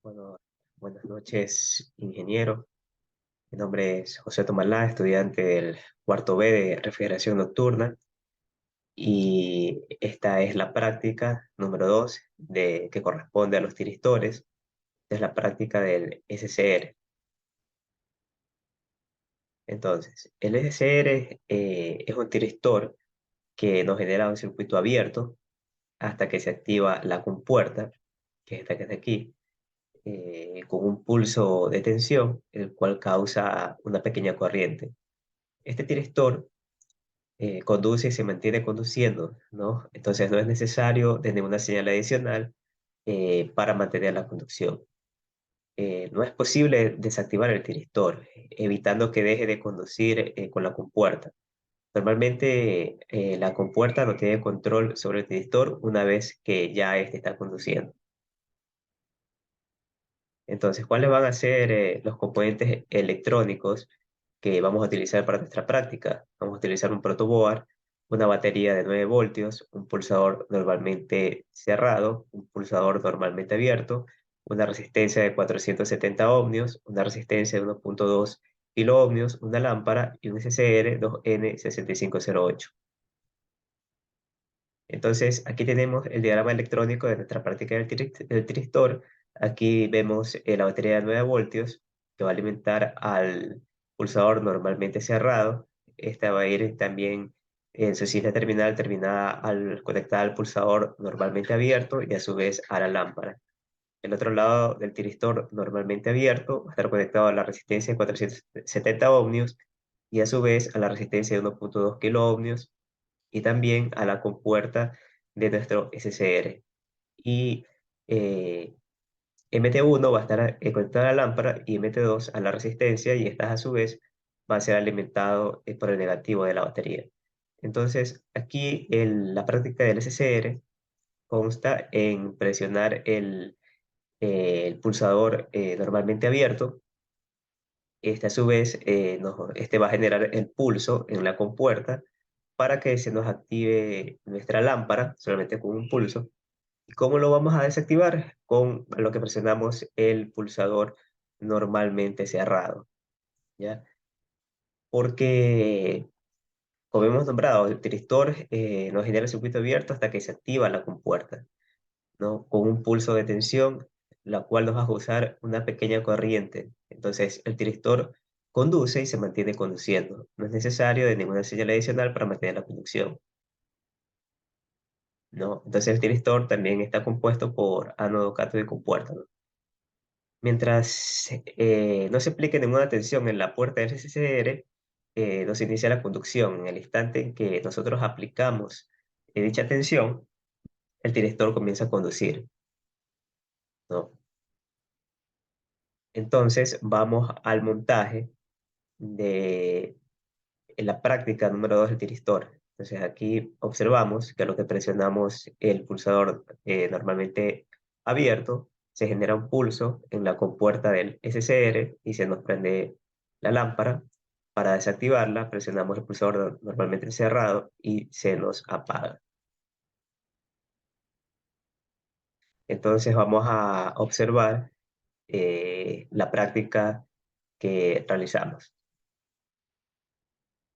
Bueno, buenas noches, ingeniero. Mi nombre es José Tomalá, estudiante del cuarto B de refrigeración nocturna, y esta es la práctica número 2 que corresponde a los tiristores. Es la práctica del SCR. Entonces, el SCR es un tiristor que nos genera un circuito abierto hasta que se activa la compuerta, que es esta que está aquí, con un pulso de tensión, el cual causa una pequeña corriente. Este tiristor conduce y se mantiene conduciendo, ¿no? Entonces no es necesario tener una señal adicional para mantener la conducción. No es posible desactivar el tiristor, evitando que deje de conducir con la compuerta. Normalmente la compuerta no tiene control sobre el tiristor una vez que ya éste está conduciendo. Entonces, ¿cuáles van a ser los componentes electrónicos que vamos a utilizar para nuestra práctica? Vamos a utilizar un protoboard, una batería de 9 voltios, un pulsador normalmente cerrado, un pulsador normalmente abierto, una resistencia de 470 ohmios, una resistencia de 1.2 kiloohmios, una lámpara y un SCR 2N6508. Entonces, aquí tenemos el diagrama electrónico de nuestra práctica del tiristor. Aquí vemos la batería de 9 voltios que va a alimentar al pulsador normalmente cerrado. Esta va a ir también en su cinta terminal terminada conectada al pulsador normalmente abierto y a su vez a la lámpara. El otro lado del tiristor normalmente abierto va a estar conectado a la resistencia de 470 ohmios y a su vez a la resistencia de 1.2 kiloohmios y también a la compuerta de nuestro SCR. Y eh, MT1 va a estar conectado a la lámpara y MT2 a la resistencia, y estas a su vez va a ser alimentado por el negativo de la batería. Entonces, aquí la práctica del SCR consta en presionar el pulsador normalmente abierto. Este a su vez este va a generar el pulso en la compuerta para que se nos active nuestra lámpara solamente con un pulso. ¿Y cómo lo vamos a desactivar? Con lo que presionamos el pulsador normalmente cerrado, ¿ya? Porque, como hemos nombrado, el tiristor nos genera el circuito abierto hasta que se activa la compuerta, ¿no? Con un pulso de tensión, la cual nos va a causar una pequeña corriente. Entonces, el tiristor conduce y se mantiene conduciendo. No es necesario de ninguna señal adicional para mantener la conducción, ¿no? Entonces, el tiristor también está compuesto por ánodo, cátodo y compuerta, ¿no? Mientras no se aplique ninguna tensión en la puerta del SCR, no se inicia la conducción. En el instante en que nosotros aplicamos dicha tensión, el tiristor comienza a conducir, ¿no? Entonces, vamos al montaje de la práctica número 2 del tiristor. Entonces, aquí observamos que a lo que presionamos el pulsador normalmente abierto, se genera un pulso en la compuerta del SCR y se nos prende la lámpara. Para desactivarla, presionamos el pulsador normalmente cerrado y se nos apaga. Entonces, vamos a observar la práctica que realizamos.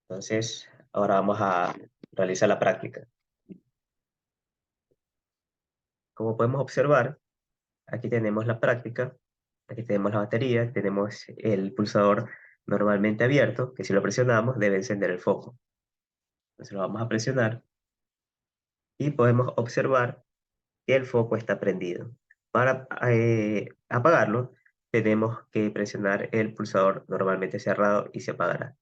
Entonces, ahora vamos a realizar la práctica. Como podemos observar, aquí tenemos la práctica, aquí tenemos la batería, tenemos el pulsador normalmente abierto, que si lo presionamos debe encender el foco. Entonces lo vamos a presionar y podemos observar que el foco está prendido. Para apagarlo, tenemos que presionar el pulsador normalmente cerrado y se apagará.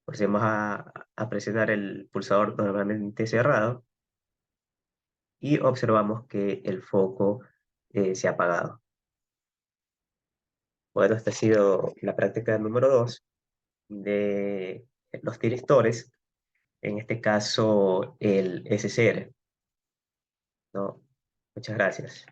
Procedemos a presionar el pulsador normalmente cerrado y observamos que el foco se ha apagado. Bueno, esta ha sido la práctica número 2 de los tiristores, en este caso el SCR, ¿no? Muchas gracias.